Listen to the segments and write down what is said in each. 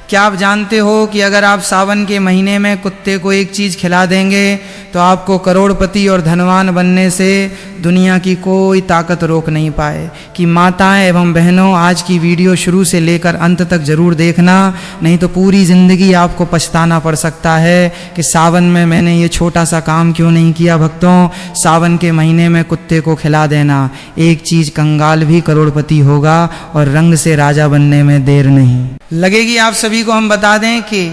क्या आप जानते हो कि अगर आप सावन के महीने में कुत्ते को एक चीज़ खिला देंगे तो आपको करोड़पति और धनवान बनने से दुनिया की कोई ताकत रोक नहीं पाए। कि माताएं एवं बहनों, आज की वीडियो शुरू से लेकर अंत तक जरूर देखना, नहीं तो पूरी ज़िंदगी आपको पछताना पड़ सकता है कि सावन में मैंने ये छोटा सा काम क्यों नहीं किया। भक्तों, सावन के महीने में कुत्ते को खिला देना, एक चीज़, कंगाल भी करोड़पति होगा और रंग से राजा बनने में देर नहीं लगेगी। आप सभी को हम बता दें कि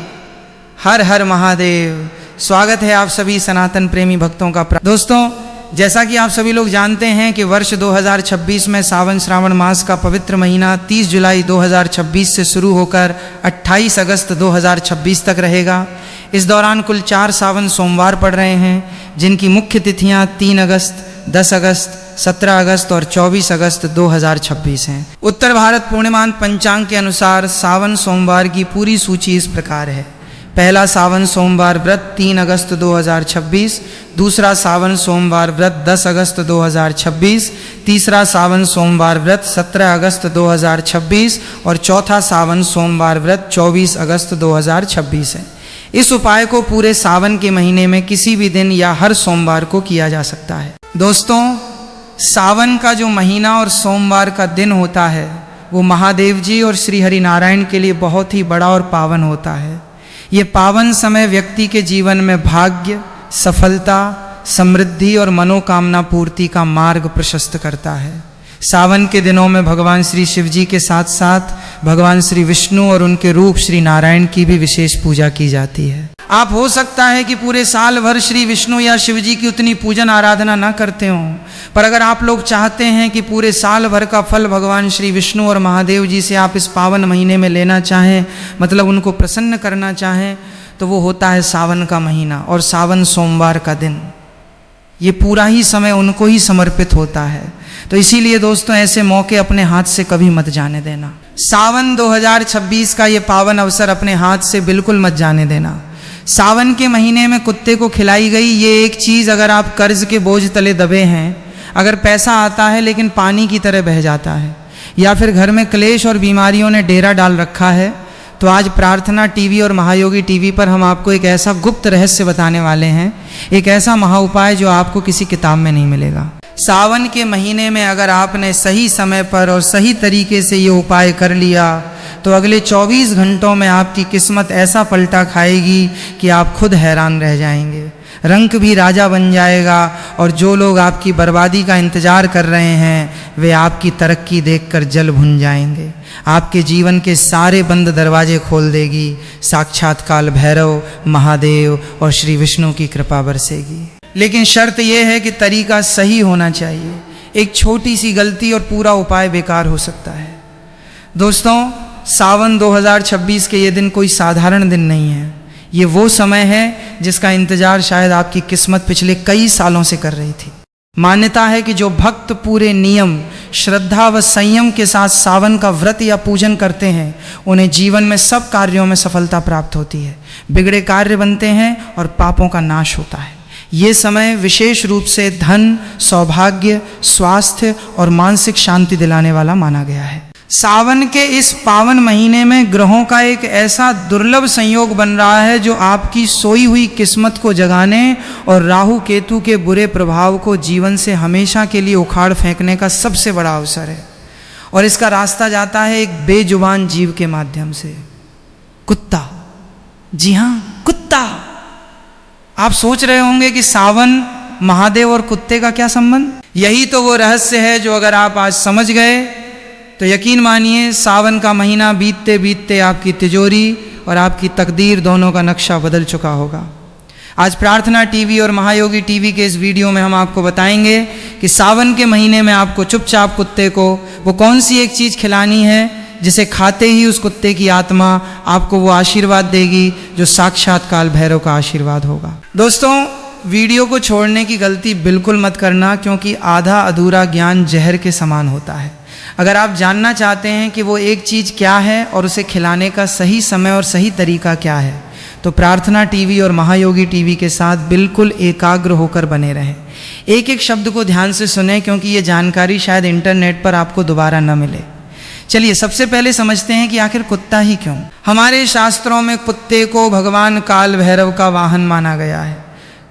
हर हर महादेव। स्वागत है आप सभी सनातन प्रेमी भक्तों का। दोस्तों, जैसा कि आप सभी लोग जानते हैं कि वर्ष 2026 में सावन श्रावण मास का पवित्र महीना 30 जुलाई 2026 से शुरू होकर 28 अगस्त 2026 तक रहेगा। इस दौरान कुल 4 सावन सोमवार पड़ रहे हैं, जिनकी मुख्य तिथियां 3 अगस्त, 10 अगस्त, 17 अगस्त और 24 अगस्त 2026 हैं। उत्तर भारत पूर्णिमान पंचांग के अनुसार सावन सोमवार की पूरी सूची इस प्रकार है। पहला सावन सोमवार व्रत 3 अगस्त 2026, दूसरा सावन सोमवार व्रत 10 अगस्त 2026, तीसरा सावन सोमवार व्रत 17 अगस्त 2026 और चौथा सावन सोमवार व्रत 24 अगस्त 2026 है। इस उपाय को पूरे सावन के महीने में किसी भी दिन या हर सोमवार को किया जा सकता है। दोस्तों, सावन का जो महीना और सोमवार का दिन होता है वो महादेव जी और श्री हरि नारायण के लिए बहुत ही बड़ा और पावन होता है। ये पावन समय व्यक्ति के जीवन में भाग्य, सफलता, समृद्धि और मनोकामना पूर्ति का मार्ग प्रशस्त करता है। सावन के दिनों में भगवान श्री शिव जी के साथ साथ भगवान श्री विष्णु और उनके रूप श्री नारायण की भी विशेष पूजा की जाती है। आप हो सकता है कि पूरे साल भर श्री विष्णु या शिव जी की उतनी पूजन आराधना ना करते हों, पर अगर आप लोग चाहते हैं कि पूरे साल भर का फल भगवान श्री विष्णु और महादेव जी से आप इस पावन महीने में लेना चाहें, मतलब उनको प्रसन्न करना चाहें, तो वो होता है सावन का महीना और सावन सोमवार का दिन। ये पूरा ही समय उनको ही समर्पित होता है। तो इसीलिए दोस्तों, ऐसे मौके अपने हाथ से कभी मत जाने देना। सावन 2026 का ये पावन अवसर अपने हाथ से बिल्कुल मत जाने देना। सावन के महीने में कुत्ते को खिलाई गई ये एक चीज़, अगर आप कर्ज के बोझ तले दबे हैं, अगर पैसा आता है लेकिन पानी की तरह बह जाता है, या फिर घर में क्लेश और बीमारियों ने डेरा डाल रखा है, तो आज प्रार्थना टीवी और महायोगी टीवी पर हम आपको एक ऐसा गुप्त रहस्य बताने वाले हैं, एक ऐसा महा उपाय जो आपको किसी किताब में नहीं मिलेगा। सावन के महीने में अगर आपने सही समय पर और सही तरीके से ये उपाय कर लिया तो अगले 24 घंटों में आपकी किस्मत ऐसा पलटा खाएगी कि आप खुद हैरान रह जाएंगे। रंक भी राजा बन जाएगा और जो लोग आपकी बर्बादी का इंतजार कर रहे हैं वे आपकी तरक्की देखकर जल भुन जाएंगे। आपके जीवन के सारे बंद दरवाजे खोल देगी। साक्षात काल भैरव, महादेव और श्री विष्णु की कृपा बरसेगी। लेकिन शर्त यह है कि तरीका सही होना चाहिए। एक छोटी सी गलती और पूरा उपाय बेकार हो सकता है। दोस्तों, सावन 2026 के ये दिन कोई साधारण दिन नहीं है। ये वो समय है जिसका इंतजार शायद आपकी किस्मत पिछले कई सालों से कर रही थी। मान्यता है कि जो भक्त पूरे नियम, श्रद्धा व संयम के साथ सावन का व्रत या पूजन करते हैं उन्हें जीवन में सब कार्यों में सफलता प्राप्त होती है, बिगड़े कार्य बनते हैं और पापों का नाश होता है। ये समय विशेष रूप से धन, सौभाग्य, स्वास्थ्य और मानसिक शांति दिलाने वाला माना गया है। सावन के इस पावन महीने में ग्रहों का एक ऐसा दुर्लभ संयोग बन रहा है जो आपकी सोई हुई किस्मत को जगाने और राहु केतु के बुरे प्रभाव को जीवन से हमेशा के लिए उखाड़ फेंकने का सबसे बड़ा अवसर है। और इसका रास्ता जाता है एक बेजुबान जीव के माध्यम से, कुत्ता। जी हाँ, कुत्ता। आप सोच रहे होंगे कि सावन, महादेव और कुत्ते का क्या संबंध? यही तो वो रहस्य है जो अगर आप आज समझ गए तो यकीन मानिए सावन का महीना बीतते बीतते आपकी तिजोरी और आपकी तकदीर दोनों का नक्शा बदल चुका होगा। आज प्रार्थना टीवी और महायोगी टीवी के इस वीडियो में हम आपको बताएंगे कि सावन के महीने में आपको चुपचाप कुत्ते को वो कौन सी एक चीज़ खिलानी है जिसे खाते ही उस कुत्ते की आत्मा आपको वो आशीर्वाद देगी जो साक्षात काल भैरव का आशीर्वाद होगा। दोस्तों, वीडियो को छोड़ने की गलती बिल्कुल मत करना, क्योंकि आधा अधूरा ज्ञान जहर के समान होता है। अगर आप जानना चाहते हैं कि वो एक चीज़ क्या है और उसे खिलाने का सही समय और सही तरीका क्या है, तो प्रार्थना टीवी और महायोगी टीवी के साथ बिल्कुल एकाग्र होकर बने रहें। एक एक शब्द को ध्यान से सुने, क्योंकि ये जानकारी शायद इंटरनेट पर आपको दोबारा न मिले। चलिए सबसे पहले समझते हैं कि आखिर कुत्ता ही क्यों। हमारे शास्त्रों में कुत्ते को भगवान काल भैरव का वाहन माना गया है।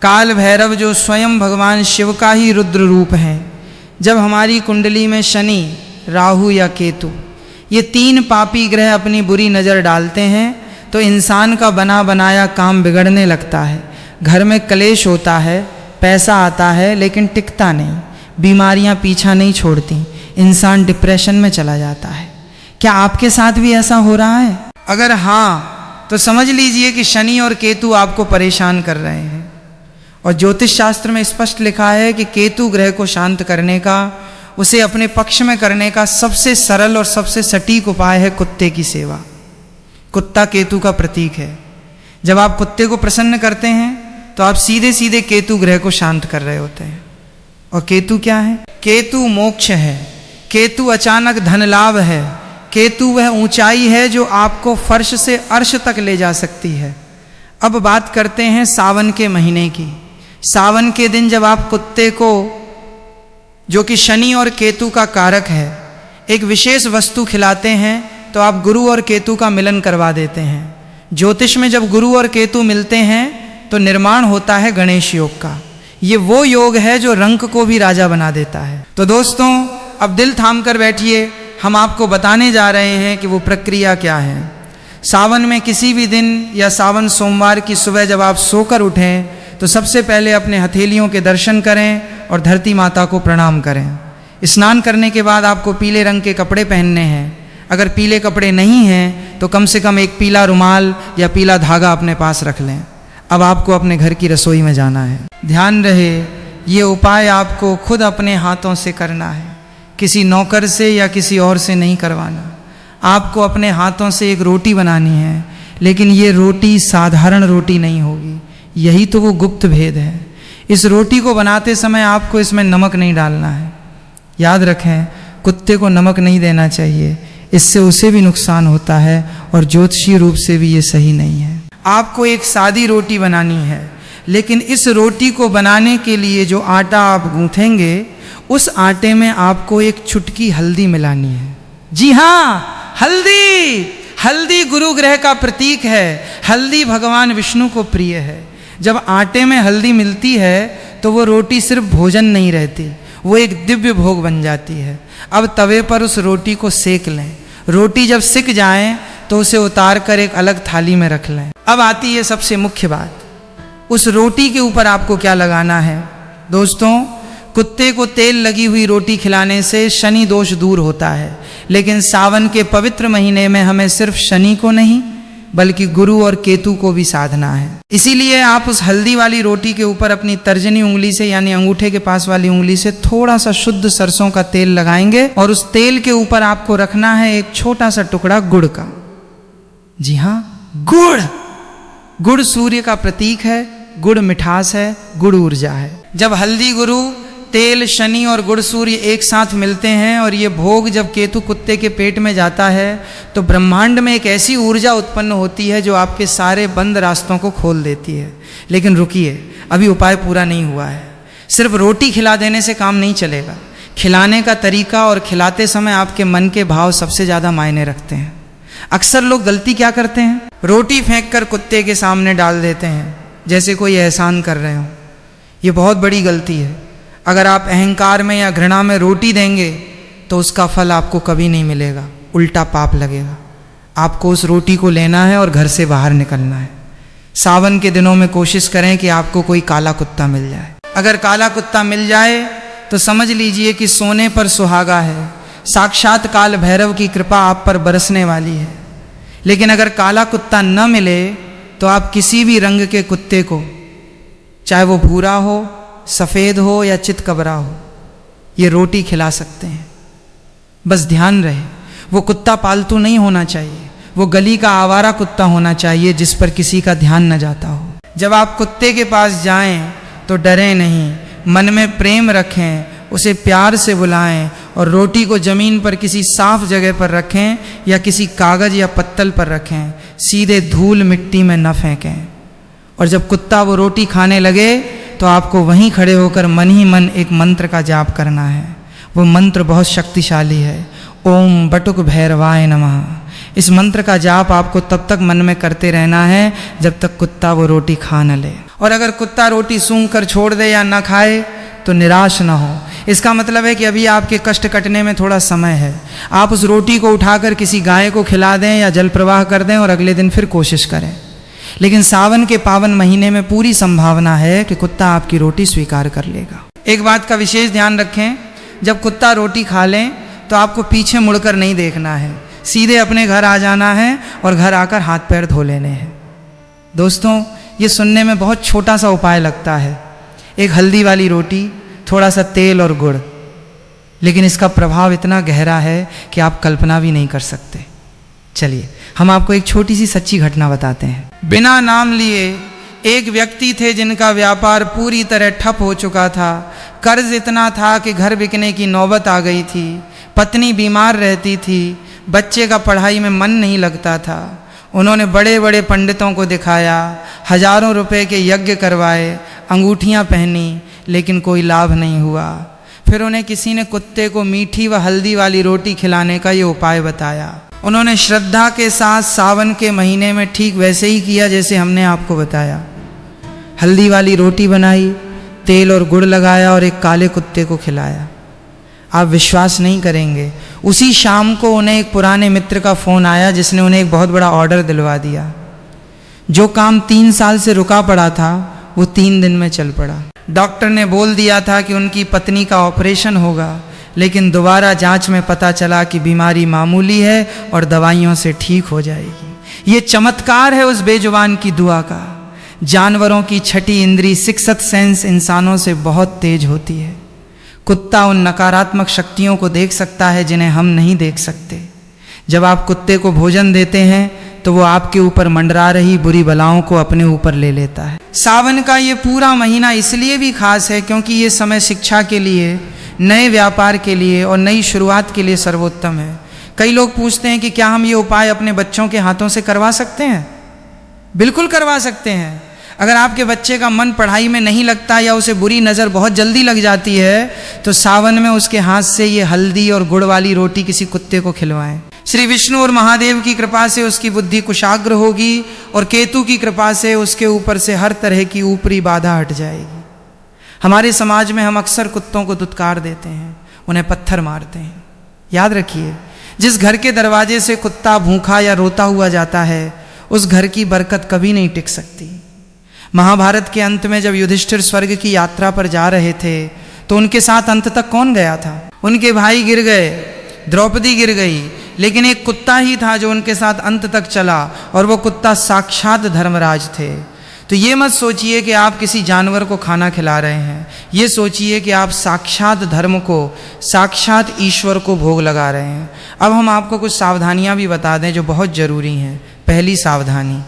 काल भैरव जो स्वयं भगवान शिव का ही रुद्र रूप है। जब हमारी कुंडली में शनि, राहु या केतु ये 3 पापी ग्रह अपनी बुरी नज़र डालते हैं तो इंसान का बना बनाया काम बिगड़ने लगता है। घर में कलेश होता है, पैसा आता है लेकिन टिकता नहीं, बीमारियां पीछा नहीं छोड़ती, इंसान डिप्रेशन में चला जाता है। क्या आपके साथ भी ऐसा हो रहा है? अगर हाँ तो समझ लीजिए कि शनि और केतु आपको परेशान कर रहे हैं। और ज्योतिष शास्त्र में स्पष्ट लिखा है कि केतु ग्रह को शांत करने का, उसे अपने पक्ष में करने का सबसे सरल और सबसे सटीक उपाय है कुत्ते की सेवा। कुत्ता केतु का प्रतीक है। जब आप कुत्ते को प्रसन्न करते हैं तो आप सीधे सीधे केतु ग्रह को शांत कर रहे होते हैं। और केतु क्या है? केतु मोक्ष है, केतु अचानक धन लाभ है, केतु वह ऊंचाई है जो आपको फर्श से अर्श तक ले जा सकती है। अब बात करते हैं सावन के महीने की। सावन के दिन जब आप कुत्ते को, जो कि शनि और केतु का कारक है, एक विशेष वस्तु खिलाते हैं तो आप गुरु और केतु का मिलन करवा देते हैं। ज्योतिष में जब गुरु और केतु मिलते हैं तो निर्माण होता है गणेश योग का। ये वो योग है जो रंक को भी राजा बना देता है। तो दोस्तों अब दिल थाम कर बैठिए, हम आपको बताने जा रहे हैं कि वो प्रक्रिया क्या है। सावन में किसी भी दिन या सावन सोमवार की सुबह जब आप सोकर उठें तो सबसे पहले अपने हथेलियों के दर्शन करें और धरती माता को प्रणाम करें। स्नान करने के बाद आपको पीले रंग के कपड़े पहनने हैं। अगर पीले कपड़े नहीं हैं तो कम से कम एक पीला रुमाल या पीला धागा अपने पास रख लें। अब आपको अपने घर की रसोई में जाना है। ध्यान रहे ये उपाय आपको खुद अपने हाथों से करना है, किसी नौकर से या किसी और से नहीं करवाना। आपको अपने हाथों से एक रोटी बनानी है, लेकिन ये रोटी साधारण रोटी नहीं होगी। यही तो वो गुप्त भेद है। इस रोटी को बनाते समय आपको इसमें नमक नहीं डालना है। याद रखें, कुत्ते को नमक नहीं देना चाहिए, इससे उसे भी नुकसान होता है और ज्योतिषीय रूप से भी ये सही नहीं है। आपको एक सादी रोटी बनानी है, लेकिन इस रोटी को बनाने के लिए जो आटा आप गूंथेंगे उस आटे में आपको एक चुटकी हल्दी मिलानी है। जी हाँ, हल्दी। हल्दी गुरु ग्रह का प्रतीक है। हल्दी भगवान विष्णु को प्रिय है। जब आटे में हल्दी मिलती है तो वो रोटी सिर्फ भोजन नहीं रहती, वो एक दिव्य भोग बन जाती है। अब तवे पर उस रोटी को सेक लें। रोटी जब सिक जाए तो उसे उतार कर एक अलग थाली में रख लें। अब आती है सबसे मुख्य बात, उस रोटी के ऊपर आपको क्या लगाना है। दोस्तों, कुत्ते को तेल लगी हुई रोटी खिलाने से शनि दोष दूर होता है, लेकिन सावन के पवित्र महीने में हमें सिर्फ शनि को नहीं बल्कि गुरु और केतु को भी साधना है। इसीलिए आप उस हल्दी वाली रोटी के ऊपर अपनी तर्जनी उंगली से यानी अंगूठे के पास वाली उंगली से थोड़ा सा शुद्ध सरसों का तेल लगाएंगे और उस तेल के ऊपर आपको रखना है एक छोटा सा टुकड़ा गुड़ का। जी हाँ, गुड़। गुड़ सूर्य का प्रतीक है, गुड़ मिठास है, गुड़ ऊर्जा है। जब हल्दी गुरु, तेल शनि और गुड़ सूर्य एक साथ मिलते हैं और ये भोग जब केतु कुत्ते के पेट में जाता है तो ब्रह्मांड में एक ऐसी ऊर्जा उत्पन्न होती है जो आपके सारे बंद रास्तों को खोल देती है। लेकिन रुकिए, अभी उपाय पूरा नहीं हुआ है। सिर्फ रोटी खिला देने से काम नहीं चलेगा। खिलाने का तरीका और खिलाते समय आपके मन के भाव सबसे ज़्यादा मायने रखते हैं। अक्सर लोग गलती क्या करते हैं, रोटी फेंक कर कुत्ते के सामने डाल देते हैं जैसे कोई एहसान कर रहे हो। ये बहुत बड़ी गलती है। अगर आप अहंकार में या घृणा में रोटी देंगे तो उसका फल आपको कभी नहीं मिलेगा, उल्टा पाप लगेगा। आपको उस रोटी को लेना है और घर से बाहर निकलना है। सावन के दिनों में कोशिश करें कि आपको कोई काला कुत्ता मिल जाए। अगर काला कुत्ता मिल जाए तो समझ लीजिए कि सोने पर सुहागा है, साक्षात काल भैरव की कृपा आप पर बरसने वाली है। लेकिन अगर काला कुत्ता न मिले तो आप किसी भी रंग के कुत्ते को, चाहे वो भूरा हो, सफ़ेद हो या चितकबरा हो, ये रोटी खिला सकते हैं। बस ध्यान रहे, वो कुत्ता पालतू नहीं होना चाहिए, वो गली का आवारा कुत्ता होना चाहिए जिस पर किसी का ध्यान न जाता हो। जब आप कुत्ते के पास जाएं तो डरें नहीं, मन में प्रेम रखें, उसे प्यार से बुलाएं और रोटी को ज़मीन पर किसी साफ जगह पर रखें या किसी कागज़ या पत्तल पर रखें। सीधे धूल मिट्टी में न फेंकें। और जब कुत्ता वो रोटी खाने लगे तो आपको वहीं खड़े होकर मन ही मन एक मंत्र का जाप करना है। वो मंत्र बहुत शक्तिशाली है। ओम बटुक भैरवाय नमः। इस मंत्र का जाप आपको तब तक मन में करते रहना है जब तक कुत्ता वो रोटी खा न ले। और अगर कुत्ता रोटी सूंघ कर छोड़ दे या ना खाए तो निराश ना हो। इसका मतलब है कि अभी आपके कष्ट कटने में थोड़ा समय है। आप उस रोटी को उठाकर किसी गाय को खिला दें या जल प्रवाह कर दें और अगले दिन फिर कोशिश करें। लेकिन सावन के पावन महीने में पूरी संभावना है कि कुत्ता आपकी रोटी स्वीकार कर लेगा। एक बात का विशेष ध्यान रखें, जब कुत्ता रोटी खा लें तो आपको पीछे मुड़कर नहीं देखना है, सीधे अपने घर आ जाना है और घर आकर हाथ पैर धो लेने हैं। दोस्तों, ये सुनने में बहुत छोटा सा उपाय लगता है, एक हल्दी वाली रोटी, थोड़ा सा तेल और गुड़, लेकिन इसका प्रभाव इतना गहरा है कि आप कल्पना भी नहीं कर सकते। चलिए हम आपको एक छोटी सी सच्ची घटना बताते हैं। बिना नाम लिए एक व्यक्ति थे जिनका व्यापार पूरी तरह ठप हो चुका था। कर्ज इतना था कि घर बिकने की नौबत आ गई थी। पत्नी बीमार रहती थी, बच्चे का पढ़ाई में मन नहीं लगता था। उन्होंने बड़े बड़े पंडितों को दिखाया, हजारों रुपए के यज्ञ करवाए, अंगूठियां पहनी, लेकिन कोई लाभ नहीं हुआ। फिर उन्हें किसी ने कुत्ते को मीठी व हल्दी वाली रोटी खिलाने का ये उपाय बताया। उन्होंने श्रद्धा के साथ सावन के महीने में ठीक वैसे ही किया जैसे हमने आपको बताया। हल्दी वाली रोटी बनाई, तेल और गुड़ लगाया और एक काले कुत्ते को खिलाया। आप विश्वास नहीं करेंगे, उसी शाम को उन्हें एक पुराने मित्र का फ़ोन आया जिसने उन्हें एक बहुत बड़ा ऑर्डर दिलवा दिया। जो काम 3 साल से रुका पड़ा था वो 3 दिन में चल पड़ा। डॉक्टर ने बोल दिया था कि उनकी पत्नी का ऑपरेशन होगा, लेकिन दोबारा जांच में पता चला कि बीमारी मामूली है और दवाइयों से ठीक हो जाएगी। ये चमत्कार है उस बेजुबान की दुआ का। जानवरों की छठी इंद्री सिक्स्थ सेंस इंसानों से बहुत तेज होती है। कुत्ता उन नकारात्मक शक्तियों को देख सकता है जिन्हें हम नहीं देख सकते। जब आप कुत्ते को भोजन देते हैं तो वो आपके ऊपर मंडरा रही बुरी बलाओं को अपने ऊपर ले लेता है। सावन का ये पूरा महीना इसलिए भी खास है क्योंकि ये समय शिक्षा के लिए, नए व्यापार के लिए और नई शुरुआत के लिए सर्वोत्तम है। कई लोग पूछते हैं कि क्या हम ये उपाय अपने बच्चों के हाथों से करवा सकते हैं? बिल्कुल करवा सकते हैं। अगर आपके बच्चे का मन पढ़ाई में नहीं लगता या उसे बुरी नज़र बहुत जल्दी लग जाती है तो सावन में उसके हाथ से ये हल्दी और गुड़ वाली रोटी किसी कुत्ते को खिलवाएं। श्री विष्णु और महादेव की कृपा से उसकी बुद्धि कुशाग्र होगी और केतु की कृपा से उसके ऊपर से हर तरह की ऊपरी बाधा हट जाएगी। हमारे समाज में हम अक्सर कुत्तों को दुत्कार देते हैं, उन्हें पत्थर मारते हैं। याद रखिए, जिस घर के दरवाजे से कुत्ता भूखा या रोता हुआ जाता है उस घर की बरकत कभी नहीं टिक सकती। महाभारत के अंत में जब युधिष्ठिर स्वर्ग की यात्रा पर जा रहे थे तो उनके साथ अंत तक कौन गया था? उनके भाई गिर गए, द्रौपदी गिर गई, लेकिन एक कुत्ता ही था जो उनके साथ अंत तक चला और वो कुत्ता साक्षात धर्मराज थे। तो ये मत सोचिए कि आप किसी जानवर को खाना खिला रहे हैं, ये सोचिए कि आप साक्षात धर्म को, साक्षात ईश्वर को भोग लगा रहे हैं। अब हम आपको कुछ सावधानियां भी बता दें जो बहुत ज़रूरी हैं। पहली सावधानी,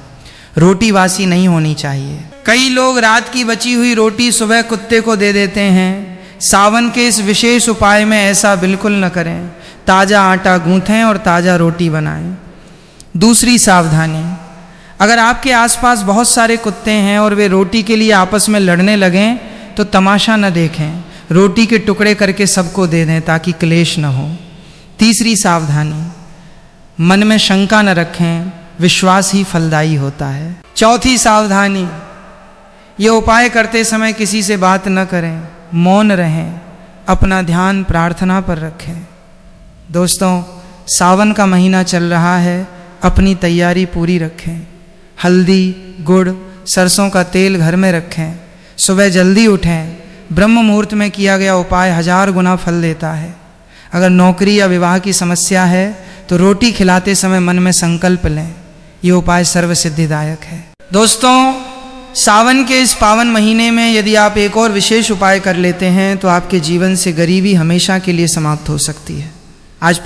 रोटी बासी नहीं होनी चाहिए। कई लोग रात की बची हुई रोटी सुबह कुत्ते को दे देते हैं। सावन के इस विशेष उपाय में ऐसा बिल्कुल न करें। ताज़ा आटा गूंथें और ताज़ा रोटी बनाएं। दूसरी सावधानी, अगर आपके आसपास बहुत सारे कुत्ते हैं और वे रोटी के लिए आपस में लड़ने लगें तो तमाशा न देखें, रोटी के टुकड़े करके सबको दे दें ताकि क्लेश न हो। तीसरी सावधानी, मन में शंका न रखें, विश्वास ही फलदायी होता है। चौथी सावधानी, ये उपाय करते समय किसी से बात न करें, मौन रहें, अपना ध्यान प्रार्थना पर रखें। दोस्तों, सावन का महीना चल रहा है, अपनी तैयारी पूरी रखें। हल्दी, गुड़, सरसों का तेल घर में रखें। सुबह जल्दी उठें। ब्रह्म मुहूर्त में किया गया उपाय 1000 गुना फल देता है। अगर नौकरी या विवाह की समस्या है तो रोटी खिलाते समय मन में संकल्प लें, ये उपाय सर्व सिद्धिदायक है। दोस्तों, सावन के इस पावन महीने में यदि आप एक और विशेष उपाय कर लेते हैं तो आपके जीवन से गरीबी हमेशा के लिए समाप्त हो सकती है। आज